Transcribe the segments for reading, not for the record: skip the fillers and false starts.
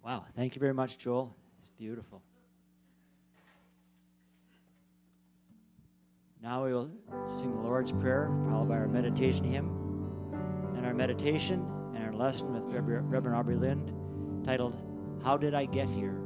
Wow, thank you very much, Joel. It's beautiful. Now we will sing the Lord's Prayer, followed by our meditation hymn. And our meditation and our lesson with Reverend Aubree-Lynn, titled, How Did I Get Here?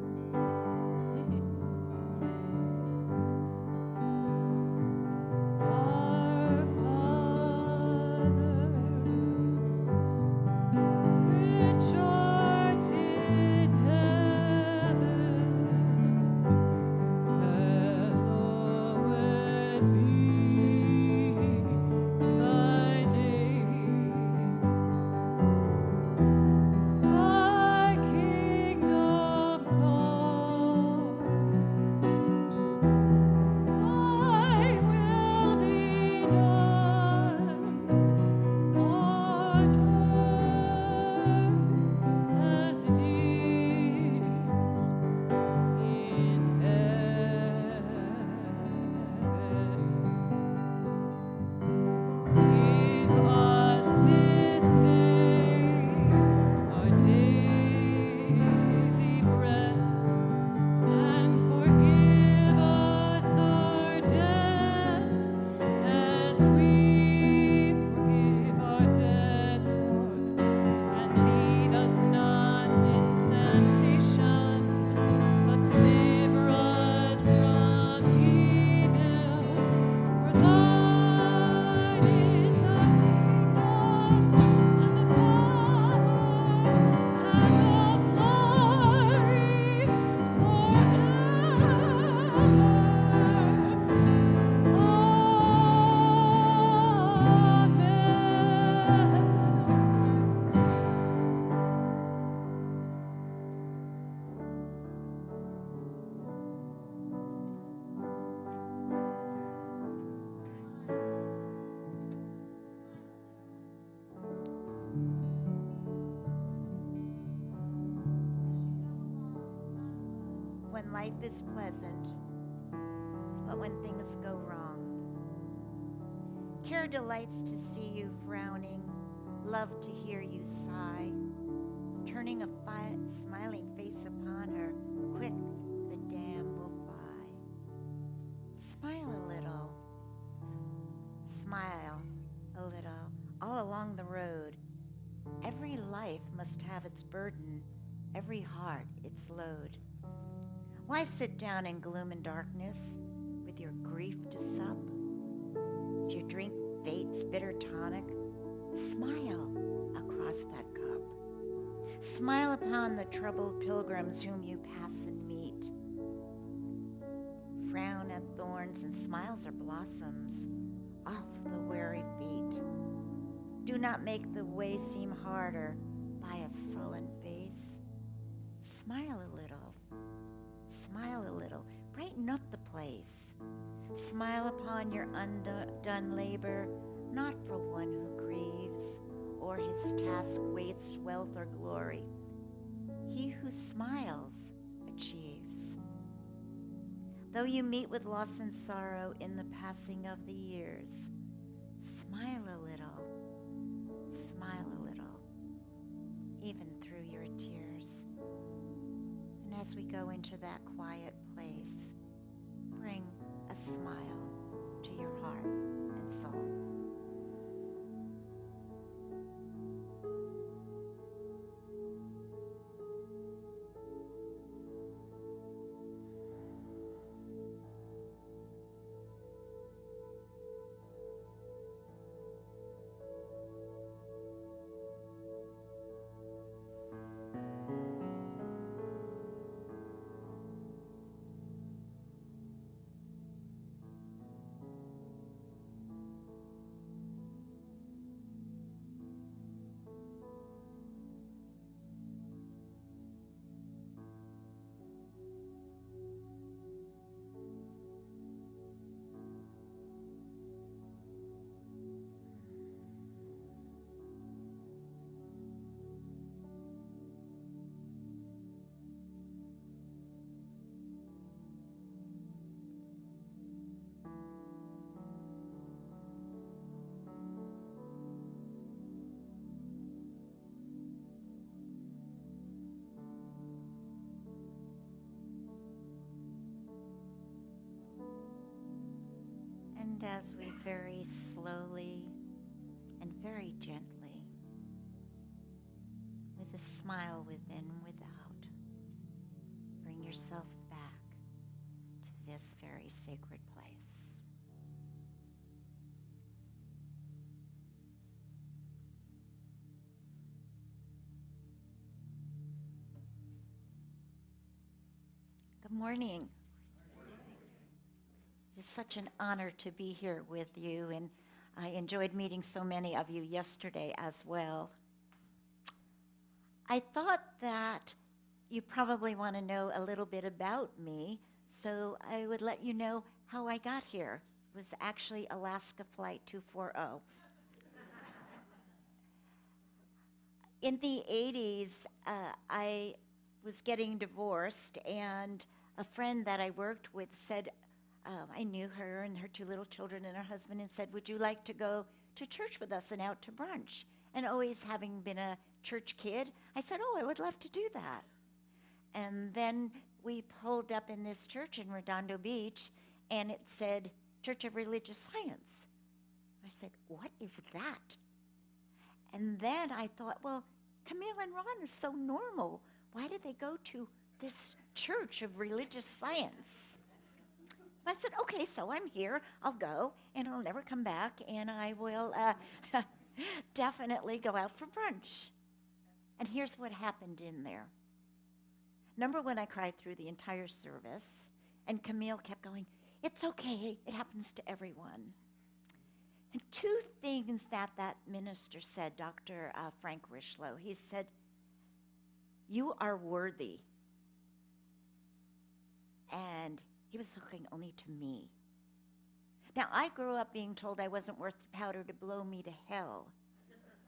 When life is pleasant, but when things go wrong. Care delights to see you frowning, love to hear you sigh. Turning a smiling face upon her, quick the dam will fly. Smile a little, smile a little, all along the road. Every life must have its burden, every heart its load. Why sit down in gloom and darkness with your grief to sup? Do you drink fate's bitter tonic? Smile across that cup. Smile upon the troubled pilgrims whom you pass and meet. Frown at thorns and smiles are blossoms off the weary feet. Do not make the way seem harder by a sullen face. Smile a little. Smile a little, brighten up the place. Smile upon your undone labor, not for one who grieves, or his task waits wealth or glory. He who smiles achieves. Though you meet with loss and sorrow in the passing of the years, smile a little, even through your tears. And as we go into that quiet place, bring a smile to your heart and soul. as we very slowly and very gently, with a smile within and without, bring yourself back to this very sacred place. Good morning. It's such an honor to be here with you, and I enjoyed meeting so many of you yesterday as well. I thought that you probably want to know a little bit about me, so I would let you know how I got here. It was actually Alaska Flight 240. In the 80s, I was getting divorced, and a friend that I worked with said, I knew her and her two little children and her husband, and said, would you like to go to church with us and out to brunch? And always having been a church kid, I said, oh, I would love to do that. And then we pulled up in this church in Redondo Beach, and it said, Church of Religious Science. I said, what is that? And then I thought, well, Camille and Ron are so normal. Why did they go to this Church of Religious Science? I said, okay, so I'm here. I'll go, and I'll never come back, and I will definitely go out for brunch. And here's what happened in there. Number one, I cried through the entire service, and Camille kept going, it's okay, it happens to everyone. And two things that minister said, Dr. Frank Rishlow, he said, you are worthy. And he was looking only to me. Now, I grew up being told I wasn't worth the powder to blow me to hell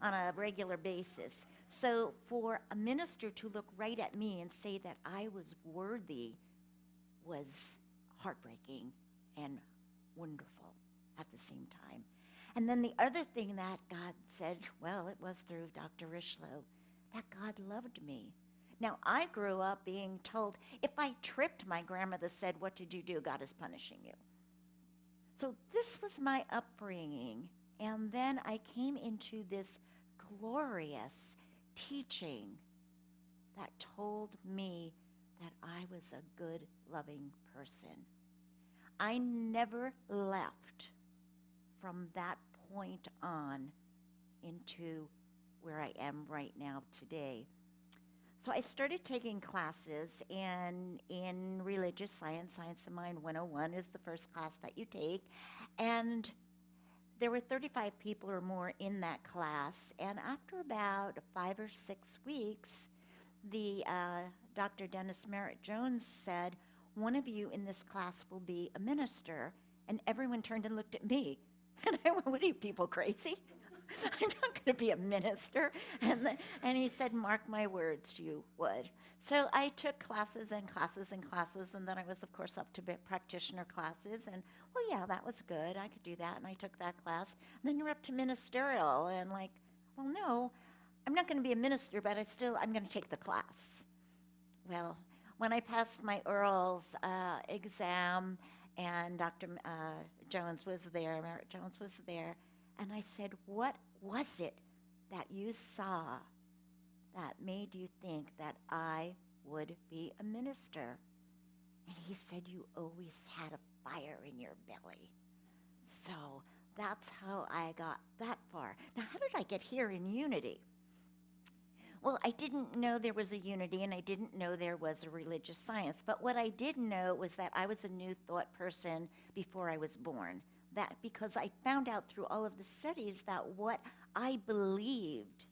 on a regular basis. So for a minister to look right at me and say that I was worthy was heartbreaking and wonderful at the same time. And then the other thing that God said, well, it was through Dr. Rishlow, that God loved me. Now, I grew up being told, if I tripped, my grandmother said, what did you do? God is punishing you. So this was my upbringing. And then I came into this glorious teaching that told me that I was a good, loving person. I never left from that point on into where I am right now today. So I started taking classes in religious science. Science of Mind 101 is the first class that you take. And there were 35 people or more in that class. And after about 5 or 6 weeks, the Dr. Dennis Merritt Jones said, one of you in this class will be a minister. And everyone turned and looked at me. And I went, what are you people crazy? I'm not going to be a minister. And he said, mark my words, you would. So I took classes and classes and classes, and then I was, of course, up to practitioner classes. And, well, yeah, that was good. I could do that, and I took that class. And then you're up to ministerial, and like, well, no, I'm not going to be a minister, but I'm going to take the class. Well, when I passed my Earl's exam, and Dr. Jones was there, Merritt Jones was there, and I said, what was it that you saw that made you think that I would be a minister? And he said, you always had a fire in your belly. So that's how I got that far. Now, how did I get here in Unity? Well, I didn't know there was a Unity, and I didn't know there was a religious science. But what I did know was that I was a new thought person before I was born. That because I found out through all of the studies that what I believed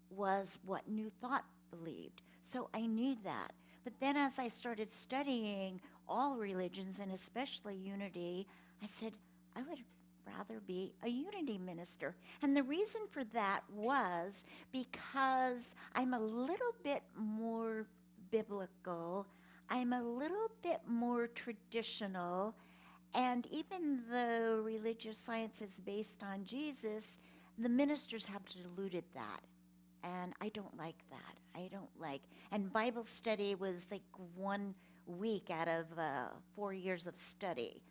was what New Thought believed. So I knew that. But then as I started studying all religions, and especially Unity, I said, I would rather be a Unity minister. And the reason for that was because I'm a little bit more biblical, I'm a little bit more traditional, and even though religious science is based on Jesus, the ministers have diluted that. And I don't like that. And Bible study was like 1 week out of 4 years of study.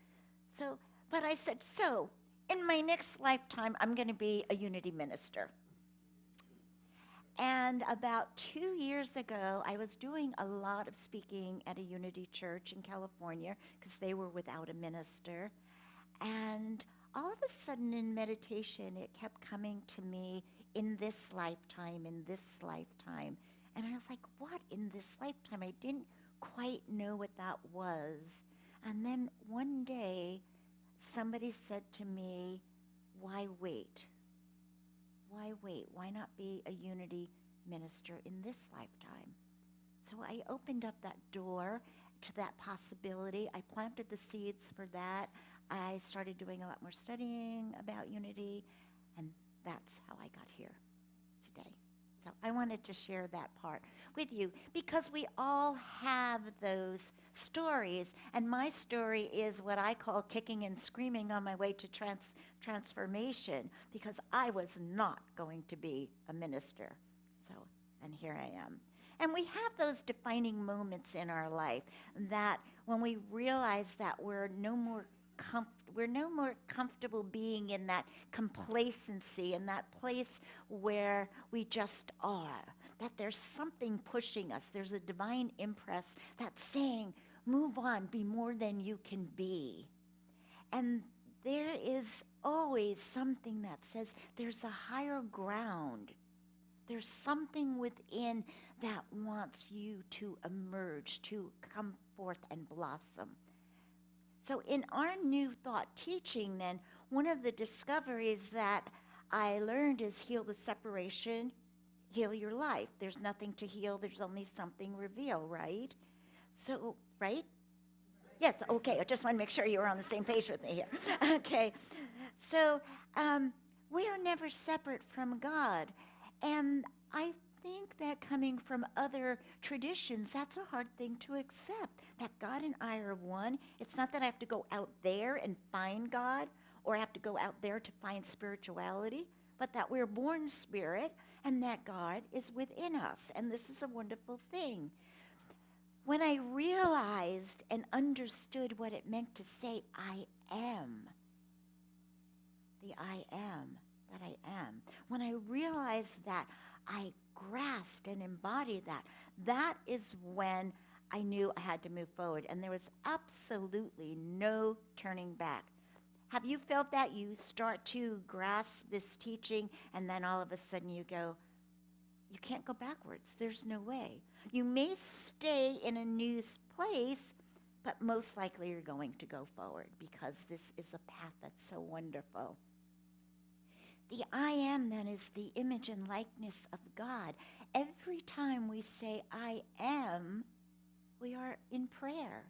So But I said, so in my next lifetime, I'm going to be a unity minister. And about 2 years ago, I was doing a lot of speaking at a unity church in California because they were without a minister. And all of a sudden in meditation, it kept coming to me, in this lifetime, in this lifetime. And I was like, what, in this lifetime? I didn't quite know what that was. And then one day, somebody said to me, why wait? Why wait? Why not be a unity minister in this lifetime? So I opened up that door to that possibility. I planted the seeds for that. I started doing a lot more studying about unity, and that's how I got here today. So I wanted to share that part with you because we all have those stories, and my story is what I call kicking and screaming on my way to transformation, because I was not going to be a minister. So, and here I am. And we have those defining moments in our life that when we realize that we're no more comfortable being in that complacency, in that place where we just are, that there's something pushing us. There's a divine impress that's saying, move on, be more than you can be. And there is always something that says there's a higher ground. There's something within that wants you to emerge, to come forth and blossom. So in our new thought teaching then, one of the discoveries that I learned is heal the separation, heal your life. There's nothing to heal, there's only something reveal, right? So, right? Yes, okay, I just want to make sure you were on the same page with me here. Okay, so we are never separate from God. And I think that coming from other traditions, that's a hard thing to accept, that God and I are one. It's not that I have to go out there and find God, or I have to go out there to find spirituality, but that we're born spirit and that God is within us. And this is a wonderful thing. When I realized and understood what it meant to say, I am, the I am, that I am. When I realized that, I grasped and embodied that. That is when I knew I had to move forward, and there was absolutely no turning back. Have you felt that? You start to grasp this teaching, and then all of a sudden you go, you can't go backwards. There's no way. You may stay in a new place, but most likely you're going to go forward because this is a path that's so wonderful. The I am then is the image and likeness of God. Every time we say I am, we are in prayer.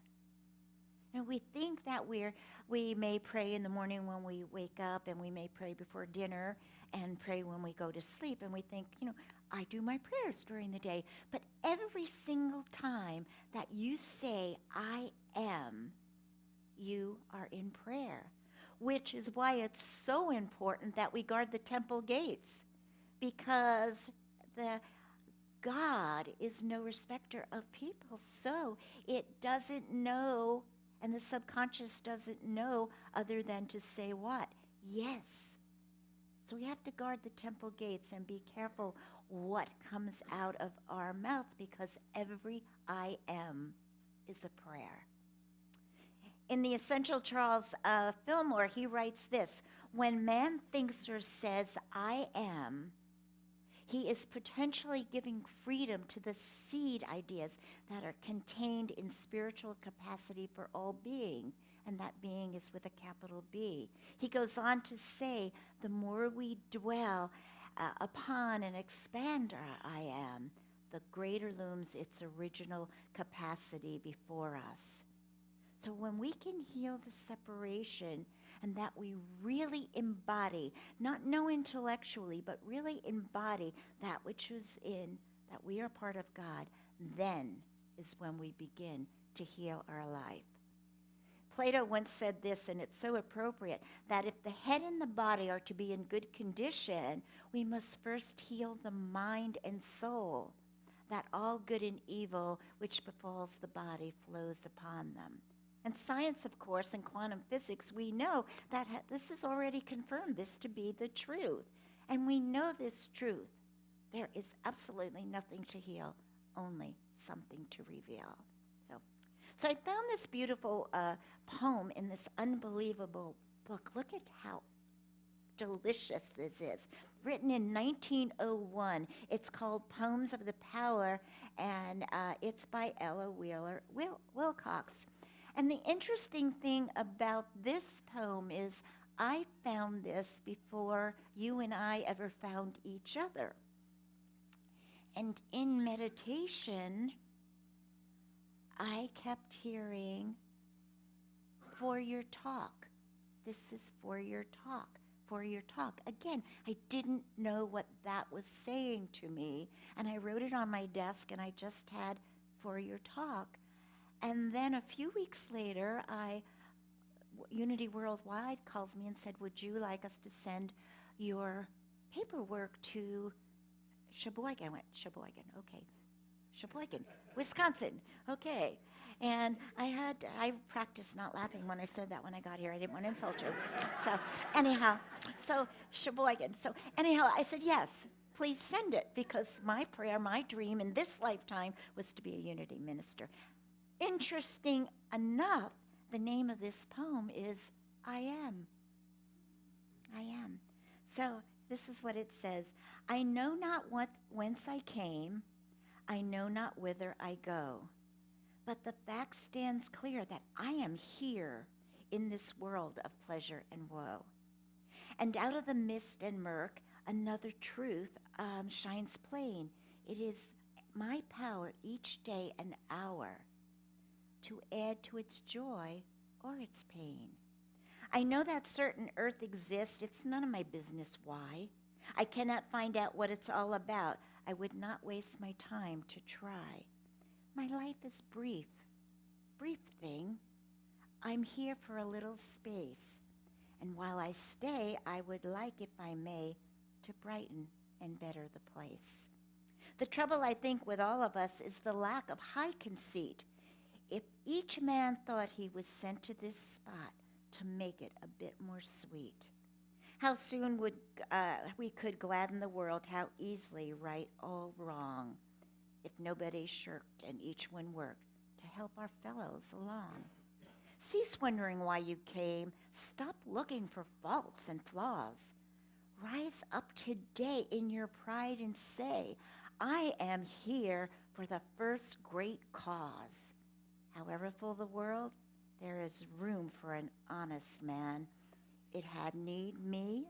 And we think that we may pray in the morning when we wake up, and we may pray before dinner and pray when we go to sleep. And we think, I do my prayers during the day. But every single time that you say I am, you are in prayer. Which is why it's so important that we guard the temple gates, because the God is no respecter of people. So it doesn't know, and the subconscious doesn't know other than to say what? Yes. So we have to guard the temple gates and be careful what comes out of our mouth, because every I am is a prayer. In the Essential Charles Fillmore, he writes this: when man thinks or says, I am, he is potentially giving freedom to the seed ideas that are contained in spiritual capacity for all being, and that being is with a capital B. He goes on to say, the more we dwell upon and expand our I am, the greater looms its original capacity before us. So when we can heal the separation, and that we really embody, not know intellectually, but really embody that which is in, that we are part of God, then is when we begin to heal our life. Plato once said this, and it's so appropriate, that if the head and the body are to be in good condition, we must first heal the mind and soul, that all good and evil which befalls the body flows upon them. And science, of course, and quantum physics, we know that this is already confirmed this to be the truth. And we know this truth. There is absolutely nothing to heal, only something to reveal. So I found this beautiful poem in this unbelievable book. Look at how delicious this is. Written in 1901. It's called Poems of the Power, and it's by Ella Wheeler Wilcox. And the interesting thing about this poem is I found this before you and I ever found each other. And in meditation, I kept hearing, for your talk. This is for your talk, for your talk. Again, I didn't know what that was saying to me, and I wrote it on my desk, and I just had for your talk. And then a few weeks later, Unity Worldwide calls me and said, would you like us to send your paperwork to Sheboygan? I went, Sheboygan, okay. Sheboygan, Wisconsin, okay. And I practiced not laughing when I said that when I got here. I didn't want to insult you. So Sheboygan. So anyhow, I said, yes, please send it, because my prayer, my dream in this lifetime was to be a Unity minister. Interesting enough, the name of this poem is I Am. I Am. So this is what it says. I know not whence I came, I know not whither I go, but the fact stands clear that I am here in this world of pleasure and woe. And out of the mist and murk, another truth shines plain. It is my power each day and hour to add to its joy or its pain. I know that certain earth exists. It's none of my business why. I cannot find out what it's all about. I would not waste my time to try. My life is brief thing. I'm here for a little space. And while I stay, I would like, if I may, to brighten and better the place. The trouble, I think, with all of us is the lack of high conceit. If each man thought he was sent to this spot to make it a bit more sweet, how soon would we could gladden the world, how easily right all wrong, if nobody shirked and each one worked to help our fellows along. Cease wondering why you came. Stop looking for faults and flaws. Rise up today in your pride and say, I am here for the first great cause. However full the world, there is room for an honest man. It had need me.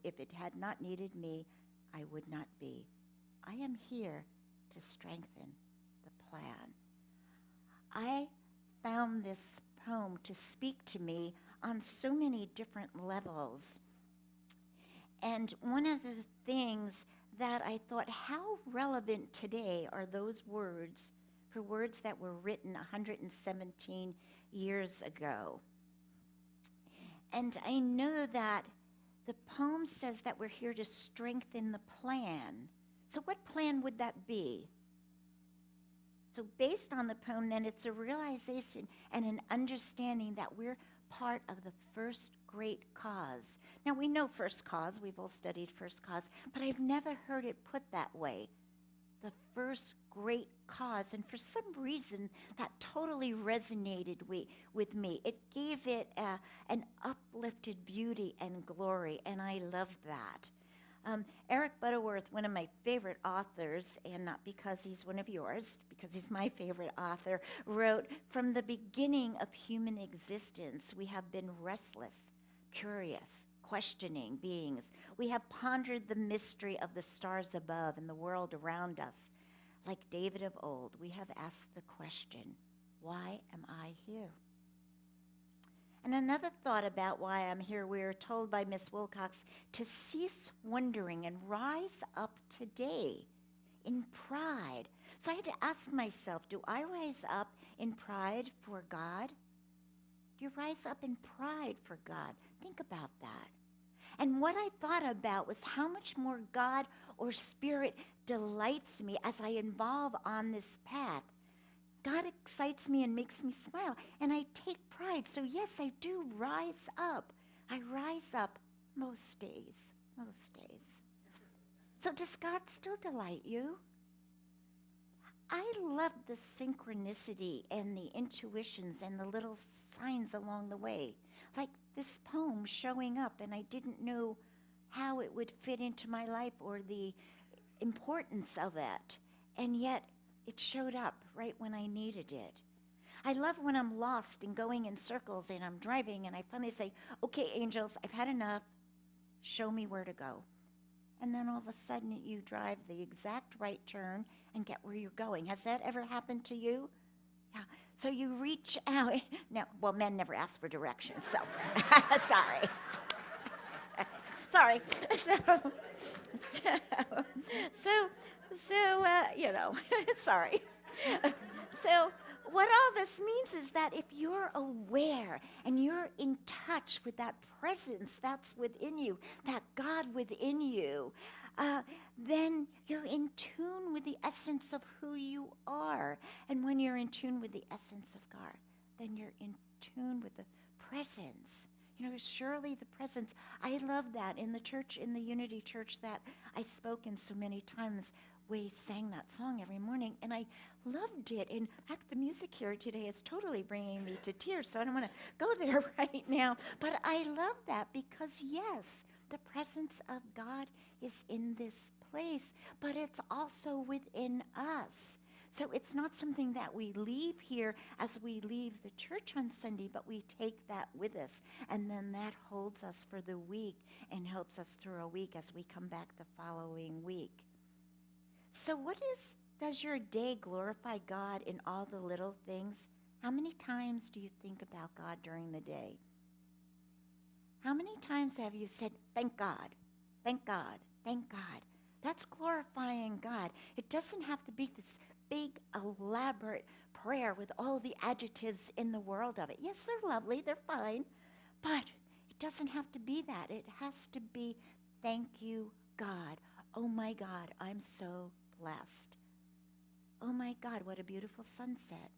If it had not needed me, I would not be. I am here to strengthen the plan. I found this poem to speak to me on so many different levels. And one of the things that I thought, how relevant today are those words for words that were written 117 years ago? And I know that the poem says that we're here to strengthen the plan. So what plan would that be? So based on the poem, then it's a realization and an understanding that we're part of the first great cause. Now we know first cause, we've all studied first cause, but I've never heard it put that way. The first great cause, and for some reason that totally resonated with me. It gave it an uplifted beauty and glory, and I love that. Eric Butterworth, one of my favorite authors, and not because he's one of yours, because he's my favorite author, wrote, from the beginning of human existence, we have been restless, curious, questioning beings. We have pondered the mystery of the stars above and the world around us. Like David of old, we have asked the question, why am I here? And another thought about why I'm here, we are told by Miss Wilcox to cease wondering and rise up today in pride. So I had to ask myself, do I rise up in pride for God? Do you rise up in pride for God? Think about that. And what I thought about was how much more God or Spirit delights me as I evolve on this path. God excites me and makes me smile, and I take pride. So yes, I do rise up. I rise up most days, most days. So does God still delight you? I love the synchronicity and the intuitions and the little signs along the way. Like this poem showing up, and I didn't know how it would fit into my life or the importance of it. And yet it showed up right when I needed it. I love when I'm lost and going in circles and I'm driving and I finally say, okay, angels, I've had enough. Show me where to go. And then all of a sudden you drive the exact right turn and get where you're going. Has that ever happened to you? Yeah. So you reach out. No, well, men never ask for directions, so sorry. Sorry. Sorry. So what all this means is that if you're aware and you're in touch with that presence that's within you, that God within you, then you're in tune with the essence of who you are. And when you're in tune with the essence of God, then you're in tune with the presence. You know, surely the presence. I love that in the church, in the Unity Church that I spoke in so many times. We sang that song every morning, and I loved it. In fact, the music here today is totally bringing me to tears, so I don't want to go there right now. But I love that because, yes, the presence of God is in this place, but it's also within us. So it's not something that we leave here as we leave the church on Sunday, but we take that with us. And then that holds us for the week and helps us through a week as we come back the following week. So does your day glorify God in all the little things? How many times do you think about God during the day? How many times have you said, thank God, thank God, thank God? That's glorifying God. It doesn't have to be this big, elaborate prayer with all the adjectives in the world of it. Yes, they're lovely, they're fine, but it doesn't have to be that. It has to be, thank you, God. Oh my God, I'm so blessed. Oh my God, what a beautiful sunset.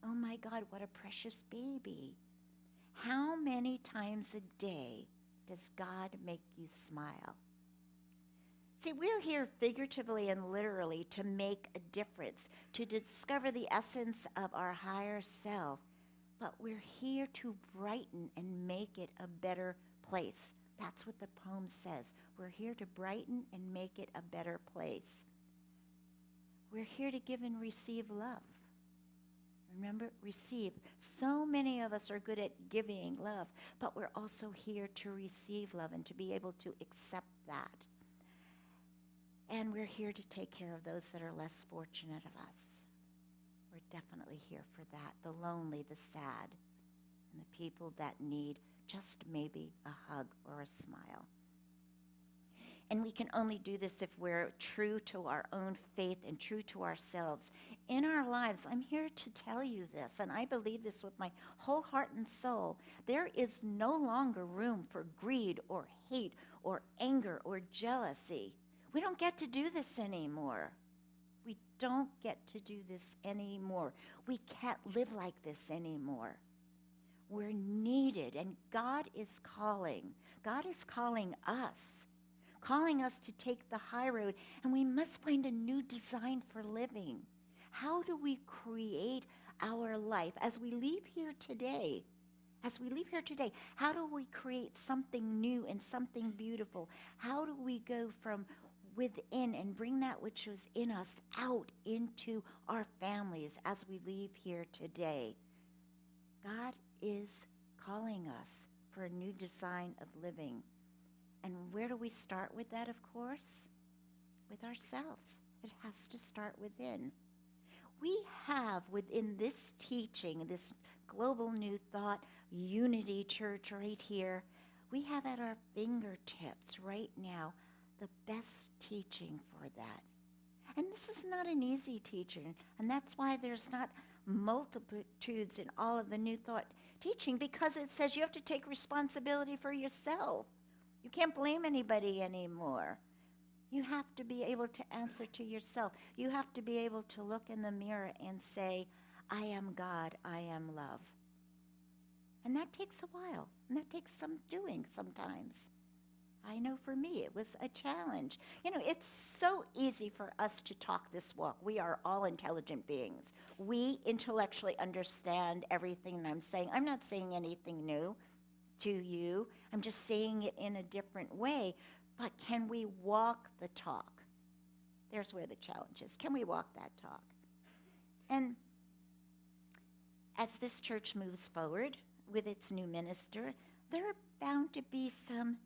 Oh my God, what a precious baby. How many times a day does God make you smile? See, we're here figuratively and literally to make a difference, to discover the essence of our higher self, but we're here to brighten and make it a better place. That's what the poem says. We're here to brighten and make it a better place. We're here to give and receive love. Remember, receive. So many of us are good at giving love, but we're also here to receive love and to be able to accept that. And we're here to take care of those that are less fortunate of us. We're definitely here for that. The lonely, the sad, and the people that need just maybe a hug or a smile. And we can only do this if we're true to our own faith and true to ourselves. In our lives, I'm here to tell you this, and I believe this with my whole heart and soul. There is no longer room for greed or hate or anger or jealousy. We don't get to do this anymore. We don't get to do this anymore. We can't live like this anymore. We're needed, and God is calling. God is calling us to take the high road, and we must find a new design for living. How do we create our life as we leave here today? How do we create something new and something beautiful? How do we go from within and bring that which is in us out into our families as we leave here today? God is calling us for a new design of living. And where do we start with that, of course? With ourselves. It has to start within. We have within this teaching, this global new thought, Unity Church right here, we have at our fingertips right now the best teaching for that. And this is not an easy teaching, and that's why there's not multitudes in all of the new thought teaching, because it says you have to take responsibility for yourself. You can't blame anybody anymore. You have to be able to answer to yourself. You have to be able to look in the mirror and say, I am God, I am love. And that takes a while, and that takes some doing sometimes. I know for me it was a challenge. You know, it's so easy for us to talk this walk. We are all intelligent beings. We intellectually understand everything that I'm saying. I'm not saying anything new to you. I'm just saying it in a different way. But can we walk the talk? There's where the challenge is. Can we walk that talk? And as this church moves forward with its new minister, there are bound to be some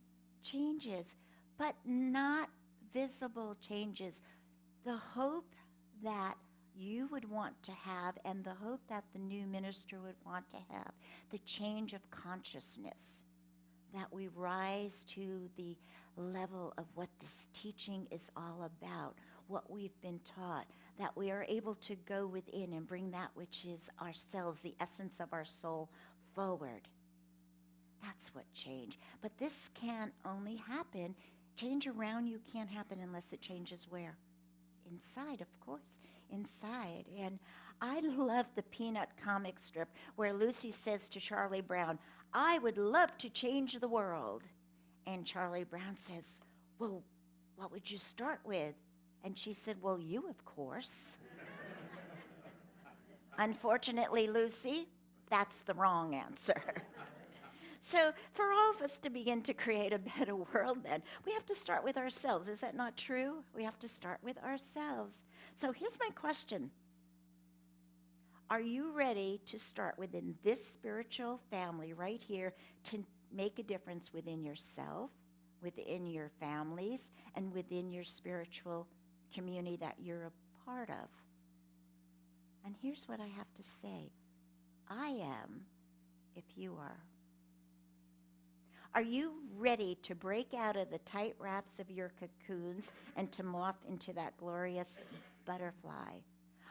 changes, but not visible changes. The hope that you would want to have and the hope that the new minister would want to have, the change of consciousness, that we rise to the level of what this teaching is all about, what we've been taught, that we are able to go within and bring that which is ourselves, the essence of our soul, forward. That's what change. But this can only happen. Change around you can't happen unless it changes where? Inside, of course. Inside. And I love the Peanut comic strip where Lucy says to Charlie Brown, I would love to change the world. And Charlie Brown says, well, what would you start with? And she said, well, you, of course. Unfortunately, Lucy, that's the wrong answer. So for all of us to begin to create a better world then, we have to start with ourselves. Is that not true? We have to start with ourselves. So here's my question. Are you ready to start within this spiritual family right here to make a difference within yourself, within your families, and within your spiritual community that you're a part of? And here's what I have to say. I am, if you are. Are you ready to break out of the tight wraps of your cocoons and to morph into that glorious butterfly?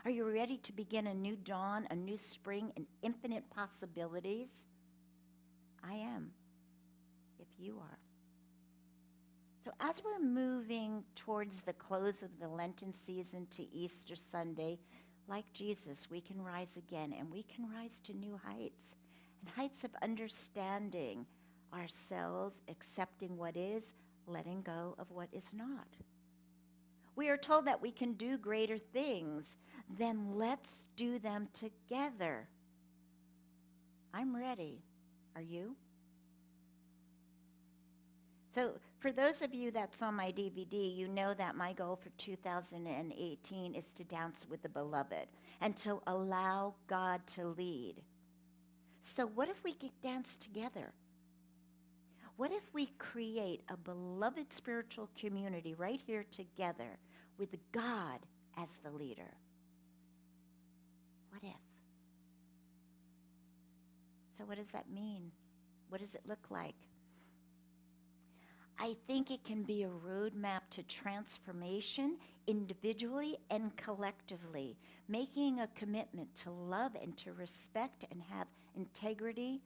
Are you ready to begin a new dawn, a new spring, and infinite possibilities? I am, if you are. So as we're moving towards the close of the Lenten season to Easter Sunday, like Jesus, we can rise again, and we can rise to new heights, and heights of understanding ourselves, accepting what is, letting go of what is not. We are told that we can do greater things. Then let's do them together. I'm ready. Are you? So for those of you that saw my DVD, you know that my goal for 2018 is to dance with the beloved and to allow God to lead. So what if we could dance together? What if we create a beloved spiritual community right here together with God as the leader? What if? So what does that mean? What does it look like? I think it can be a roadmap to transformation individually and collectively, making a commitment to love and to respect and have integrity,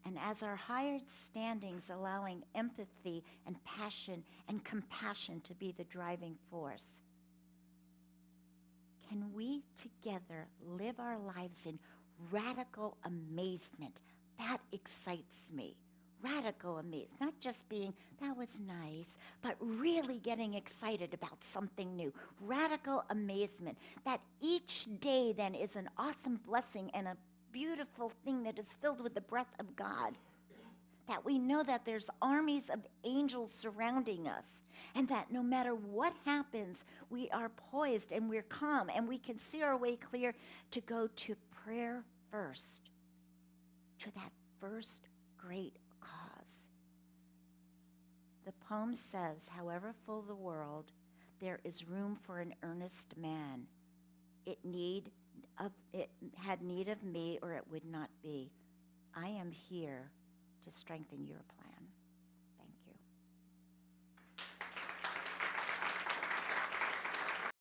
and as our higher standings, allowing empathy and passion and compassion to be the driving force. Can we together live our lives in radical amazement? That excites me. Radical amazement. Not just being, that was nice, but really getting excited about something new. Radical amazement. That each day then is an awesome blessing and a beautiful thing that is filled with the breath of God. That we know that there's armies of angels surrounding us, and that no matter what happens, we are poised and we're calm and we can see our way clear to go to prayer first, to that first great cause. The poem says, however full the world, there is room for an earnest man. It had need of me, or it would not be. I am here to strengthen your plan.